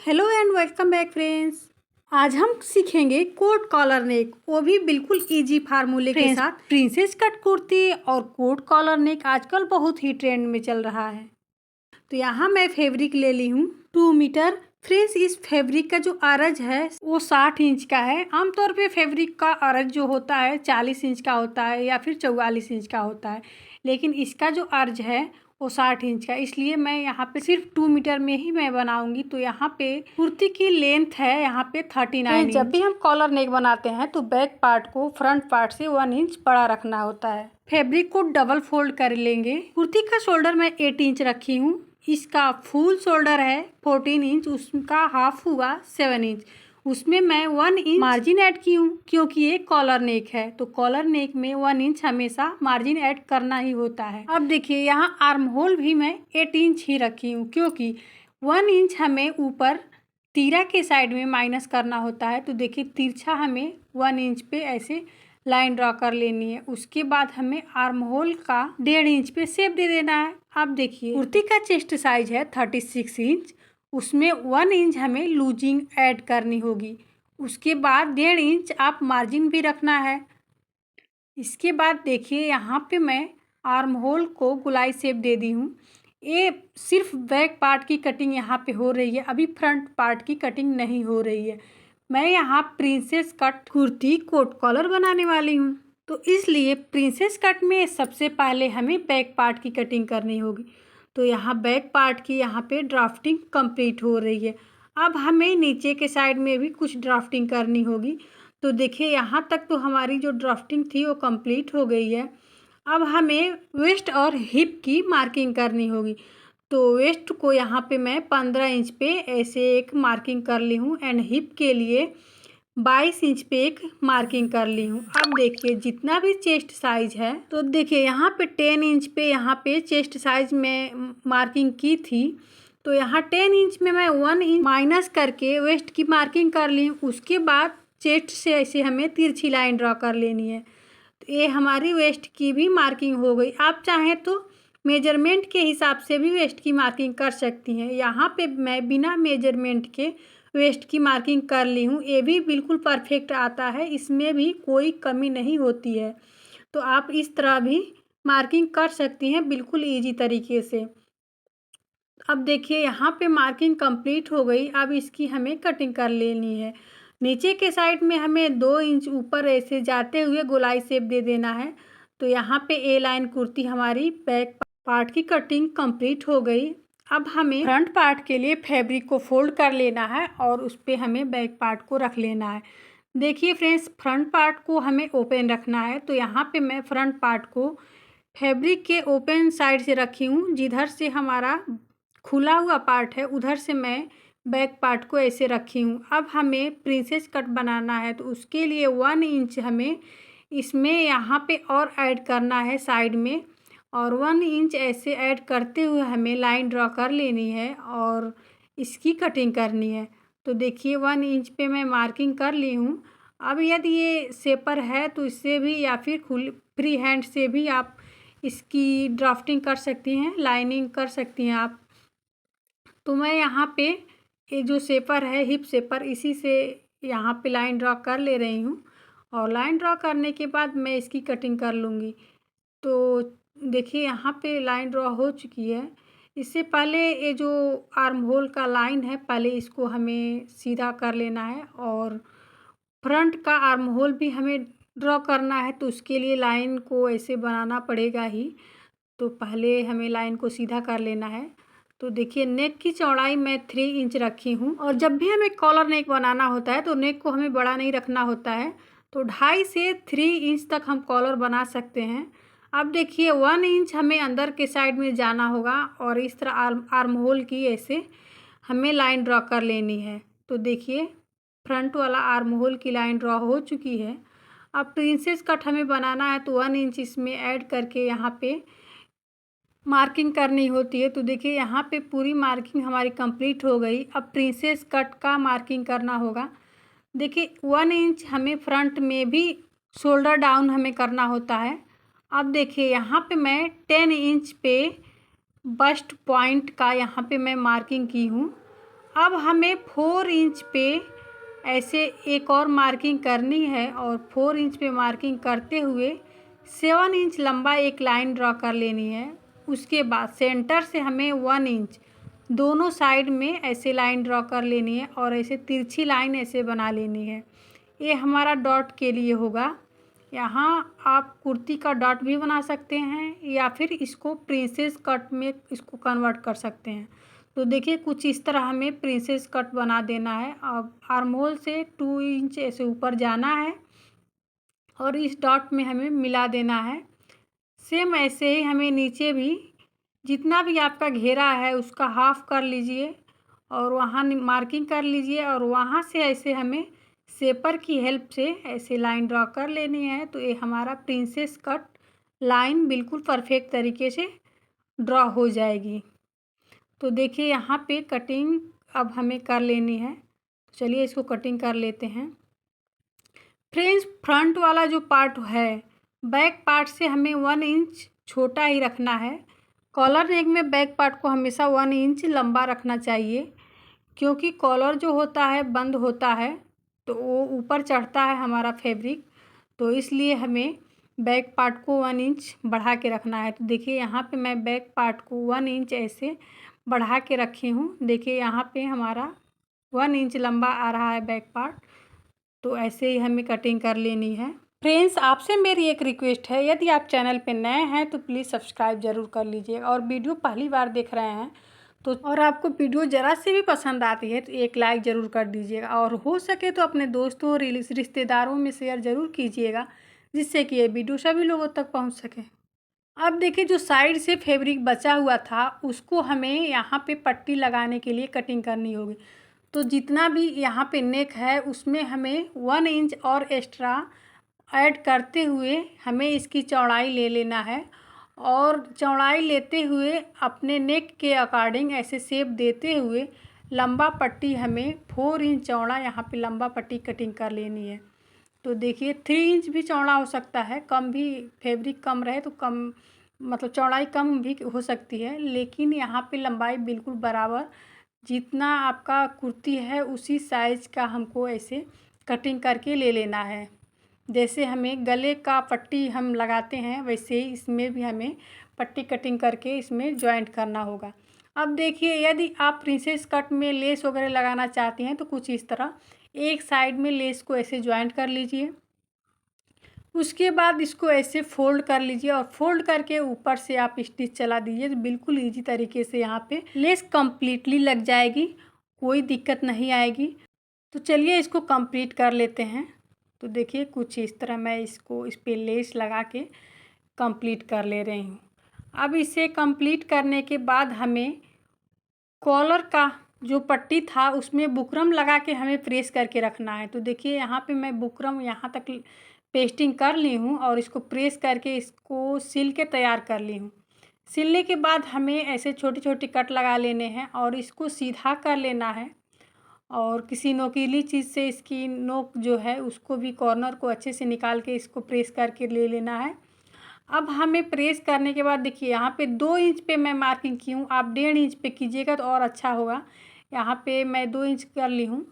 Hello and welcome back friends. आज हम सीखेंगे कोट कॉलर नेक, वो भी बिल्कुल इजी फार्मूले के साथ। प्रिंसेस कट कुर्ती और कोट कॉलर नेक आजकल बहुत ही ट्रेंड में चल रहा है। तो यहाँ मैं फैब्रिक ले ली हूँ 2 मीटर। फ्रेंड्स, इस फैब्रिक का जो आरज है वो 60 इंच का है। आमतौर पे फैब्रिक का आरज जो होता है 40 इंच का होता है या फिर 44 इंच का होता है, लेकिन इसका जो अर्ज है वो 60 इंच का, इसलिए मैं यहाँ पे सिर्फ 2 मीटर में ही मैं बनाऊंगी। तो यहाँ पे कुर्ती की लेंथ है यहाँ पे 39 इंच। जब भी हम कॉलर नेक बनाते हैं तो बैक पार्ट को फ्रंट पार्ट से 1 इंच बड़ा रखना होता है। फैब्रिक को डबल फोल्ड कर लेंगे। कुर्ती का शोल्डर मैं 8 इंच रखी हूँ। इसका फुल शोल्डर है 14 इंच, उसका हाफ हुआ 7 इंच। उसमें मैं 1 इंच मार्जिन ऐड की हूँ क्योंकि ये कॉलर नेक है, तो कॉलर नेक में 1 इंच हमेशा मार्जिन ऐड करना ही होता है। अब देखिए यहाँ आर्म होल भी मैं 8 इंच ही रखी हूँ क्योंकि 1 इंच हमें ऊपर तीरा के साइड में माइनस करना होता है। तो देखिए तिरछा हमें 1 इंच पे ऐसे लाइन ड्रॉ कर लेनी है। उसके बाद हमें आर्म होल का 1.5 इंच पे शेप दे देना है। अब देखिए कुर्ती का चेस्ट साइज है 36 इंच, उसमें 1 इंच हमें लूजिंग ऐड करनी होगी। उसके बाद 1.5 इंच आप मार्जिन भी रखना है। इसके बाद देखिए यहाँ पे मैं आर्म होल को गोलाई शेप दे दी हूँ। ये सिर्फ बैक पार्ट की कटिंग यहाँ पे हो रही है, अभी फ्रंट पार्ट की कटिंग नहीं हो रही है। मैं यहाँ princess cut kurti coat collar बनाने वाली हूँ, तो इसलिए प्रिंसेस कट में सबसे पहले हमें बैक पार्ट की कटिंग करनी होगी। तो यहाँ बैक पार्ट की यहाँ पे ड्राफ्टिंग कंप्लीट हो रही है। अब हमें नीचे के साइड में भी कुछ ड्राफ्टिंग करनी होगी। तो देखिए यहाँ तक तो हमारी जो ड्राफ्टिंग थी वो कंप्लीट हो गई है। अब हमें वेस्ट और हिप की मार्किंग करनी होगी। तो वेस्ट को यहाँ पे मैं 15 इंच पे ऐसे एक मार्किंग कर ली हूँ एंड हिप के लिए 22 इंच पे एक मार्किंग कर ली हूँ। अब देखिए जितना भी चेस्ट साइज है, तो देखिए यहाँ पे 10 इंच पे यहाँ पे चेस्ट साइज में मार्किंग की थी। तो यहाँ 10 इंच में मैं 1 इंच माइनस करके वेस्ट की मार्किंग कर ली हूँ। उसके बाद चेस्ट से ऐसे हमें तिरछी लाइन ड्रॉ कर लेनी है। तो ये हमारी वेस्ट की भी मार्किंग हो गई। आप चाहें तो मेजरमेंट के हिसाब से भी वेस्ट की मार्किंग कर सकती हैं। यहाँ पे मैं बिना मेजरमेंट के वेस्ट की मार्किंग कर ली हूँ। ये भी बिल्कुल परफेक्ट आता है, इसमें भी कोई कमी नहीं होती है। तो आप इस तरह भी मार्किंग कर सकती हैं बिल्कुल ईजी तरीके से। अब देखिए यहाँ पे मार्किंग कंप्लीट हो गई। अब इसकी हमें कटिंग कर लेनी है। नीचे के साइड में हमें 2 इंच ऊपर ऐसे जाते हुए गोलाई शेप दे देना है। तो यहाँ पे ए लाइन कुर्ती हमारी बैक पार्ट की कटिंग कंप्लीट हो गई। अब हमें फ्रंट पार्ट के लिए फैब्रिक को फोल्ड कर लेना है और उस पर हमें बैक पार्ट को रख लेना है। देखिए फ्रेंड्स, फ्रंट पार्ट को हमें ओपन रखना है। तो यहाँ पे मैं फ्रंट पार्ट को फैब्रिक के ओपन साइड से रखी हूँ। जिधर से हमारा खुला हुआ पार्ट है उधर से मैं बैक पार्ट को ऐसे रखी हूँ। अब हमें प्रिंसेस कट बनाना है, तो उसके लिए 1 इंच हमें इसमें यहाँ पे और ऐड करना है साइड में, और 1 इंच ऐसे ऐड करते हुए हमें लाइन ड्रॉ कर लेनी है और इसकी कटिंग करनी है। तो देखिए 1 इंच पे मैं मार्किंग कर ली हूँ। अब यदि ये शेपर है तो इससे भी या फिर फ्री हैंड से भी आप इसकी ड्राफ्टिंग कर सकती हैं, लाइनिंग कर सकती हैं आप। तो मैं यहाँ पे ये जो शेपर है हिप शेपर, इसी से यहाँ पे लाइन ड्रॉ कर ले रही हूँ और लाइन ड्रॉ करने के बाद मैं इसकी कटिंग कर लूँगी। तो देखिए यहाँ पे लाइन ड्रॉ हो चुकी है। इससे पहले ये जो आर्म होल का लाइन है पहले इसको हमें सीधा कर लेना है और फ्रंट का आर्म होल भी हमें ड्रॉ करना है। तो उसके लिए लाइन को ऐसे बनाना पड़ेगा ही। तो पहले हमें लाइन को सीधा कर लेना है। तो देखिए नेक की चौड़ाई मैं 3 इंच रखी हूँ, और जब भी हमें कॉलर नेक बनाना होता है तो नेक को हमें बड़ा नहीं रखना होता है। तो 2.5 से 3 इंच तक हम कॉलर बना सकते हैं। अब देखिए 1 इंच हमें अंदर के साइड में जाना होगा और इस तरह आर्म होल की ऐसे हमें लाइन ड्रॉ कर लेनी है। तो देखिए फ्रंट वाला आर्म होल की लाइन ड्रॉ हो चुकी है। अब प्रिंसेस कट हमें बनाना है तो 1 इंच इसमें ऐड करके यहाँ पे मार्किंग करनी होती है। तो देखिए यहाँ पे पूरी मार्किंग हमारी कंप्लीट हो गई। अब प्रिंसेस कट का मार्किंग करना होगा। देखिए 1 इंच हमें फ्रंट में भी शोल्डर डाउन हमें करना होता है। अब देखिए यहाँ पे मैं 10 इंच पे बस्ट पॉइंट का यहाँ पे मैं मार्किंग की हूँ। अब हमें 4 इंच पे ऐसे एक और मार्किंग करनी है और 4 इंच पे मार्किंग करते हुए 7 इंच लंबा एक लाइन ड्रॉ कर लेनी है। उसके बाद सेंटर से हमें 1 इंच दोनों साइड में ऐसे लाइन ड्रॉ कर लेनी है और ऐसे तिरछी लाइन ऐसे बना लेनी है। ये हमारा डॉट के लिए होगा। यहाँ आप कुर्ती का डॉट भी बना सकते हैं या फिर इसको प्रिंसेस कट में इसको कन्वर्ट कर सकते हैं। तो देखिए कुछ इस तरह हमें प्रिंसेस कट बना देना है। अब आर्म होल से 2 इंच ऐसे ऊपर जाना है और इस डॉट में हमें मिला देना है। सेम ऐसे ही हमें नीचे भी जितना भी आपका घेरा है उसका हाफ कर लीजिए और वहाँ मार्किंग कर लीजिए और वहाँ से ऐसे हमें शेपर की हेल्प से ऐसे लाइन ड्रॉ कर लेनी है। तो ये हमारा प्रिंसेस कट लाइन बिल्कुल परफेक्ट तरीके से ड्रॉ हो जाएगी। तो देखिए यहाँ पे कटिंग अब हमें कर लेनी है। तो चलिए इसको कटिंग कर लेते हैं। फ्रेंड्स, फ्रंट वाला जो पार्ट है बैक पार्ट से हमें 1 इंच छोटा ही रखना है। कॉलर नेक में बैक पार्ट को हमेशा 1 इंच लंबा रखना चाहिए, क्योंकि कॉलर जो होता है बंद होता है तो वो ऊपर चढ़ता है हमारा फैब्रिक, तो इसलिए हमें बैक पार्ट को 1 इंच बढ़ा के रखना है। तो देखिए यहाँ पे मैं बैक पार्ट को 1 इंच ऐसे बढ़ा के रखी हूँ। देखिए यहाँ पे हमारा 1 इंच लंबा आ रहा है बैक पार्ट। तो ऐसे ही हमें कटिंग कर लेनी है। फ्रेंड्स, आपसे मेरी एक रिक्वेस्ट है, यदि आप चैनल पे नए हैं तो प्लीज़ सब्सक्राइब ज़रूर कर लीजिएगा और वीडियो पहली बार देख रहे हैं तो और आपको वीडियो ज़रा से भी पसंद आती है तो एक लाइक ज़रूर कर दीजिएगा और हो सके तो अपने दोस्तों और रिश्तेदारों में शेयर ज़रूर कीजिएगा, जिससे कि ये वीडियो सभी लोगों तक पहुँच सके। अब देखिए जो साइड से फैब्रिक बचा हुआ था उसको हमें यहाँ पे पट्टी लगाने के लिए कटिंग करनी होगी। तो जितना भी यहाँ पे नेक है उसमें हमें 1 इंच और एक्स्ट्रा ऐड करते हुए हमें इसकी चौड़ाई ले लेना है और चौड़ाई लेते हुए अपने नेक के अकॉर्डिंग ऐसे शेप देते हुए लंबा पट्टी हमें 4 इंच चौड़ा यहाँ पे लंबा पट्टी कटिंग कर लेनी है। तो देखिए 3 इंच भी चौड़ा हो सकता है, कम भी फैब्रिक कम रहे तो कम मतलब चौड़ाई कम भी हो सकती है, लेकिन यहाँ पे लंबाई बिल्कुल बराबर जितना आपका कुर्ती है उसी साइज़ का हमको ऐसे कटिंग करके ले लेना है। जैसे हमें गले का पट्टी हम लगाते हैं वैसे ही इसमें भी हमें पट्टी कटिंग करके इसमें जॉइंट करना होगा। अब देखिए यदि आप प्रिंसेस कट में लेस वगैरह लगाना चाहती हैं तो कुछ इस तरह एक साइड में लेस को ऐसे जॉइंट कर लीजिए। उसके बाद इसको ऐसे फोल्ड कर लीजिए और फोल्ड करके ऊपर से आप स्टिच चला दीजिए। तो बिल्कुल ईजी तरीके से यहाँ पे लेस कम्प्लीटली लग जाएगी, कोई दिक्कत नहीं आएगी। तो चलिए इसको कंप्लीट कर लेते हैं। तो देखिए कुछ इस तरह मैं इसको इस पे लेस लगा के कंप्लीट कर ले रही हूँ। अब इसे कंप्लीट करने के बाद हमें कॉलर का जो पट्टी था उसमें बुकरम लगा के हमें प्रेस करके रखना है। तो देखिए यहाँ पे मैं बुकरम यहाँ तक पेस्टिंग कर ली हूँ और इसको प्रेस करके इसको सिल के तैयार कर ली हूँ। सिलने के बाद हमें ऐसे छोटी छोटी कट लगा लेने हैं और इसको सीधा कर लेना है और किसी नोकीली चीज़ से इसकी नोक जो है उसको भी कॉर्नर को अच्छे से निकाल के इसको प्रेस करके ले लेना है। अब हमें प्रेस करने के बाद देखिए यहाँ पे 2 इंच पे मैं मार्किंग की हूँ, आप 1.5 इंच पे कीजिएगा तो और अच्छा होगा। यहाँ पे मैं 2 इंच कर ली हूँ,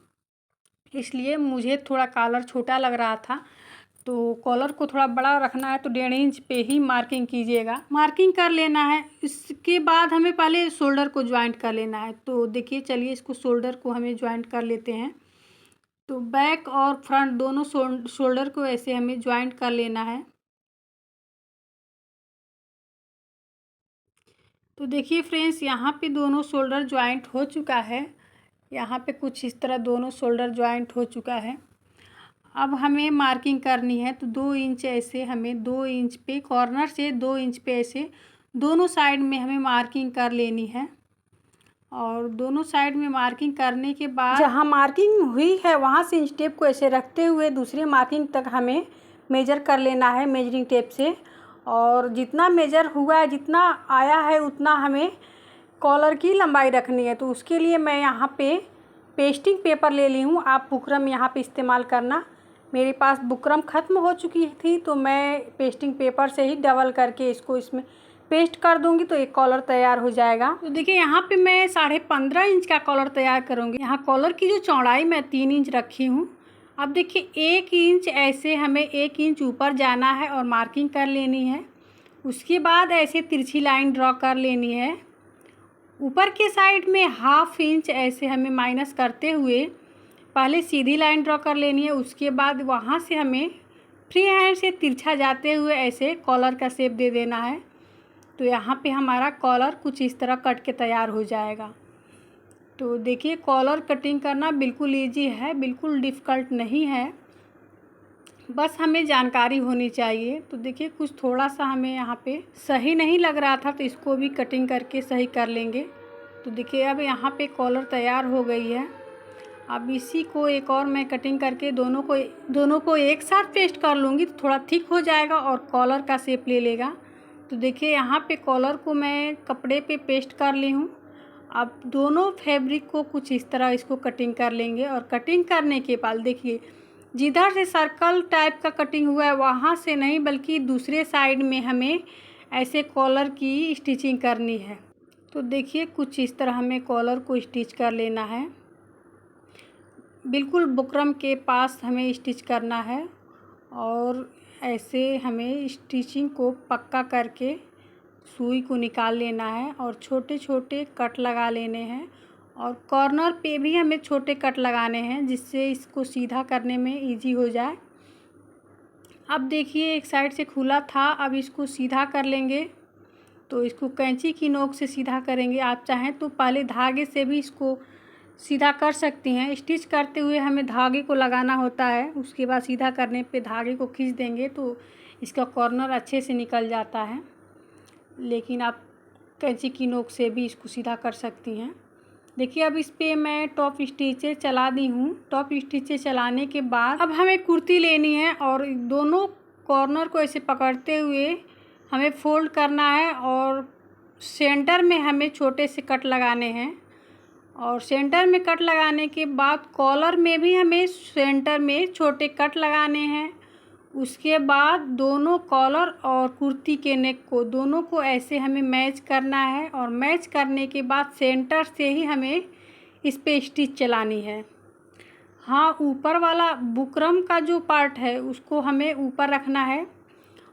इसलिए मुझे थोड़ा कॉलर छोटा लग रहा था तो कॉलर को थोड़ा बड़ा रखना है तो 1.5 इंच पे ही मार्किंग कीजिएगा। मार्किंग कर लेना है। इसके बाद हमें पहले शोल्डर को ज्वाइंट कर लेना है। तो देखिए चलिए इसको शोल्डर को हमें ज्वाइंट कर लेते हैं। तो बैक और फ्रंट दोनों शोल्डर को ऐसे हमें ज्वाइंट कर लेना है। तो देखिए फ्रेंड्स यहाँ पे दोनों शोल्डर ज्वाइंट हो चुका है। यहाँ पे कुछ इस तरह दोनों शोल्डर ज्वाइंट हो चुका है। अब हमें मार्किंग करनी है तो 2 इंच ऐसे हमें 2 इंच पे कॉर्नर से 2 इंच पे ऐसे दोनों साइड में हमें मार्किंग कर लेनी है। और दोनों साइड में मार्किंग करने के बाद जहाँ मार्किंग हुई है वहाँ से इंच टेप को ऐसे रखते हुए दूसरे मार्किंग तक हमें मेजर कर लेना है मेजरिंग टेप से। और जितना मेजर हुआ है जितना आया है उतना हमें कॉलर की लंबाई रखनी है। तो उसके लिए मैं यहाँ पे पेस्टिंग पेपर ले ली हूँ, आप बुकरम यहाँ पे इस्तेमाल करना। मेरे पास बुकरम ख़त्म हो चुकी थी तो मैं पेस्टिंग पेपर से ही डबल करके इसको इसमें पेस्ट कर दूंगी तो एक कॉलर तैयार हो जाएगा। तो देखिए यहाँ पे मैं 15.5 इंच का कॉलर तैयार करूँगी। यहाँ कॉलर की जो चौड़ाई मैं 3 इंच रखी हूँ। अब देखिए 1 इंच ऐसे हमें 1 इंच ऊपर जाना है और मार्किंग कर लेनी है। उसके बाद ऐसे तिरछी लाइन ड्रॉ कर लेनी है। ऊपर के साइड में 1/2 इंच ऐसे हमें माइनस करते हुए पहले सीधी लाइन ड्रॉ कर लेनी है। उसके बाद वहाँ से हमें फ्री हैंड से तिरछा जाते हुए ऐसे कॉलर का शेप दे देना है। तो यहाँ पे हमारा कॉलर कुछ इस तरह कट के तैयार हो जाएगा। तो देखिए कॉलर कटिंग करना बिल्कुल इजी है, बिल्कुल डिफ़िकल्ट नहीं है, बस हमें जानकारी होनी चाहिए। तो देखिए कुछ थोड़ा सा हमें यहाँ पे सही नहीं लग रहा था तो इसको भी कटिंग करके सही कर लेंगे। तो देखिए अब यहाँ पे कॉलर तैयार हो गई है। अब इसी को एक और मैं कटिंग करके दोनों को एक साथ पेस्ट कर लूँगी तो थोड़ा थिक हो जाएगा और कॉलर का शेप ले लेगा। तो देखिए यहाँ पे कॉलर को मैं कपड़े पे पेस्ट कर ली हूँ। अब दोनों फैब्रिक को कुछ इस तरह इसको कटिंग कर लेंगे और कटिंग करने के बाद देखिए जिधर से सर्कल टाइप का कटिंग हुआ है वहाँ से नहीं बल्कि दूसरे साइड में हमें ऐसे कॉलर की स्टिचिंग करनी है। तो देखिए कुछ इस तरह हमें कॉलर को स्टिच कर लेना है। बिल्कुल बुकरम के पास हमें स्टिच करना है और ऐसे हमें स्टिचिंग को पक्का करके सुई को निकाल लेना है और छोटे छोटे कट लगा लेने हैं और कॉर्नर पे भी हमें छोटे कट लगाने हैं जिससे इसको सीधा करने में इजी हो जाए। अब देखिए एक साइड से खुला था, अब इसको सीधा कर लेंगे। तो इसको कैंची की नोक से सीधा करेंगे। आप चाहें तो पहले धागे से भी इसको सीधा कर सकती हैं। स्टिच करते हुए हमें धागे को लगाना होता है, उसके बाद सीधा करने पे धागे को खींच देंगे तो इसका कॉर्नर अच्छे से निकल जाता है। लेकिन आप कैंची की नोक से भी इसको सीधा कर सकती हैं। देखिए अब इस पे मैं टॉप स्टिचें चला दी हूँ। टॉप स्टिचें चलाने के बाद अब हमें कुर्ती लेनी है और दोनों कॉर्नर को ऐसे पकड़ते हुए हमें फोल्ड करना है और सेंटर में हमें छोटे से कट लगाने हैं और सेंटर में कट लगाने के बाद कॉलर में भी हमें सेंटर में छोटे कट लगाने हैं। उसके बाद दोनों कॉलर और कुर्ती के नेक को दोनों को ऐसे हमें मैच करना है और मैच करने के बाद सेंटर से ही हमें इस पे स्टिच चलानी है। हाँ, ऊपर वाला बुकरम का जो पार्ट है उसको हमें ऊपर रखना है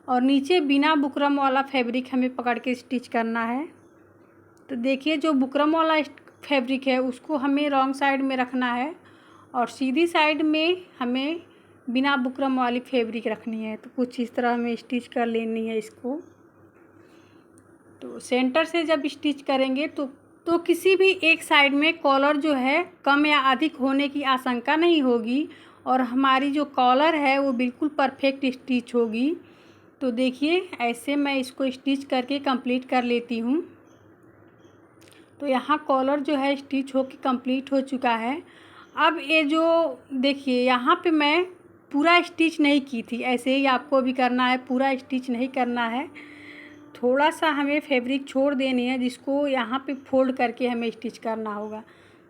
और नीचे बिना बुकरम वाला फैब्रिक हमें पकड़ के स्टिच करना है। तो देखिए जो बुकरम वाला फैब्रिक है उसको हमें रॉन्ग साइड में रखना है और सीधी साइड में हमें बिना बुकरम वाली फैब्रिक रखनी है। तो कुछ इस तरह हमें स्टिच कर लेनी है इसको। तो सेंटर से जब स्टिच करेंगे तो किसी भी एक साइड में कॉलर जो है कम या अधिक होने की आशंका नहीं होगी और हमारी जो कॉलर है वो बिल्कुल परफेक्ट स्टिच होगी। तो देखिए ऐसे मैं इसको स्टिच करके कंप्लीट कर लेती हूँ। तो यहाँ कॉलर जो है स्टिच होके कंप्लीट हो चुका है। अब ये जो देखिए यहाँ पे मैं पूरा स्टिच नहीं की थी, ऐसे ही आपको भी करना है, पूरा स्टिच नहीं करना है। थोड़ा सा हमें फैब्रिक छोड़ देनी है जिसको यहाँ पे फोल्ड करके हमें स्टिच करना होगा।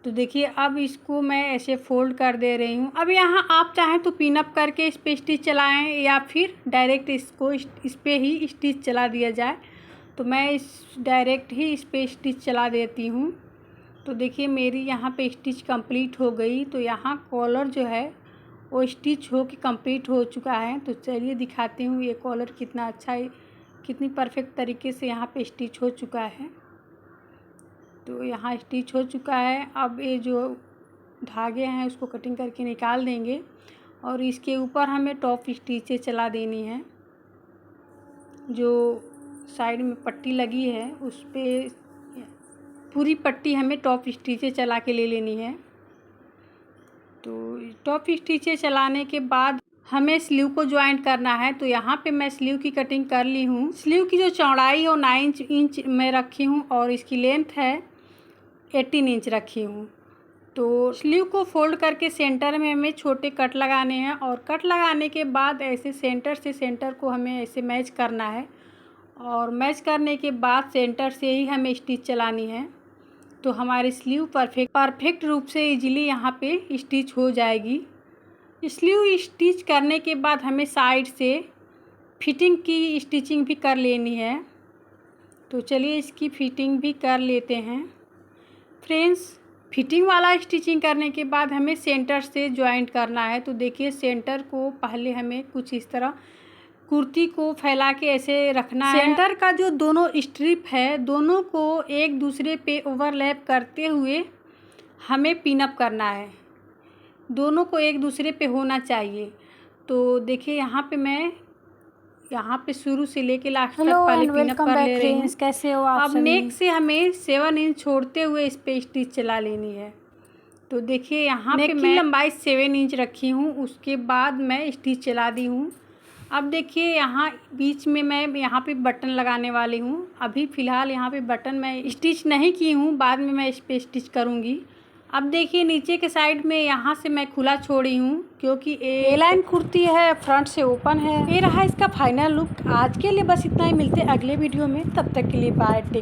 तो देखिए अब इसको मैं ऐसे फोल्ड कर दे रही हूँ। अब यहाँ आप चाहें तो पिन अप करके इस पर स्टिच चलाएँ या फिर डायरेक्ट इसको इस पर ही स्टिच चला दिया जाए। तो मैं इस डायरेक्ट ही इस पे स्टिच चला देती हूँ। तो देखिए मेरी यहाँ पे स्टिच कंप्लीट हो गई। तो यहाँ कॉलर जो है वो स्टिच हो के कंप्लीट हो चुका है। तो चलिए दिखाती हूँ ये कॉलर कितना अच्छा है, कितनी परफेक्ट तरीके से यहाँ पे स्टिच हो चुका है। तो यहाँ स्टिच हो चुका है। अब ये जो धागे हैं उसको कटिंग करके निकाल देंगे और इसके ऊपर हमें टॉप स्टिचें चला देनी है। जो साइड में पट्टी लगी है उस पे पूरी पट्टी हमें टॉप स्टिचें चला के ले लेनी है। तो टॉप स्टिचें चलाने के बाद हमें स्लीव को ज्वाइंट करना है। तो यहाँ पे मैं स्लीव की कटिंग कर ली हूँ। स्लीव की जो चौड़ाई है वो 9 इंच में रखी हूँ और इसकी लेंथ है 18 इंच रखी हूँ। तो स्लीव को फोल्ड करके सेंटर में हमें छोटे कट लगाने हैं और कट लगाने के बाद ऐसे सेंटर से सेंटर को हमें ऐसे मैच करना है और मैच करने के बाद सेंटर से ही हमें स्टिच चलानी है। तो हमारी स्लीव परफेक्ट रूप से इजीली यहाँ पे स्टिच हो जाएगी। स्लीव स्टिच करने के बाद हमें साइड से फिटिंग की स्टिचिंग भी कर लेनी है। तो चलिए इसकी फिटिंग भी कर लेते हैं। फ्रेंड्स, फिटिंग वाला स्टिचिंग करने के बाद हमें सेंटर से जॉइंट करना है। तो देखिए सेंटर को पहले हमें कुछ इस तरह कुर्ती को फैला के ऐसे रखना है। सेंटर का जो दोनों स्ट्रिप है दोनों को एक दूसरे पे ओवरलैप करते हुए हमें पिनअप करना है। दोनों को एक दूसरे पे होना चाहिए। तो देखिए यहाँ पे मैं शुरू से लेके लास्ट तक पहले पिनअप कर ले रही हूँ। कैसे हो आप अब नेक से हमें 7 इंच छोड़ते हुए इस पे स्टिच चला लेनी है। तो देखिए यहाँ पे मैं लंबाई 7 इंच रखी हूँ, उसके बाद मैं स्टिच चला दी हूँ। अब देखिए यहाँ बीच में मैं यहाँ पे बटन लगाने वाली हूँ। अभी फ़िलहाल यहाँ पे बटन मैं स्टिच नहीं की हूँ, बाद में मैं इस पे स्टिच करूँगी। अब देखिए नीचे के साइड में यहाँ से मैं खुला छोड़ी हूँ क्योंकि ए लाइन कुर्ती है, फ्रंट से ओपन है। ये रहा इसका फाइनल लुक। आज के लिए बस इतना ही, मिलते अगले वीडियो में, तब तक के लिए बाय टेक।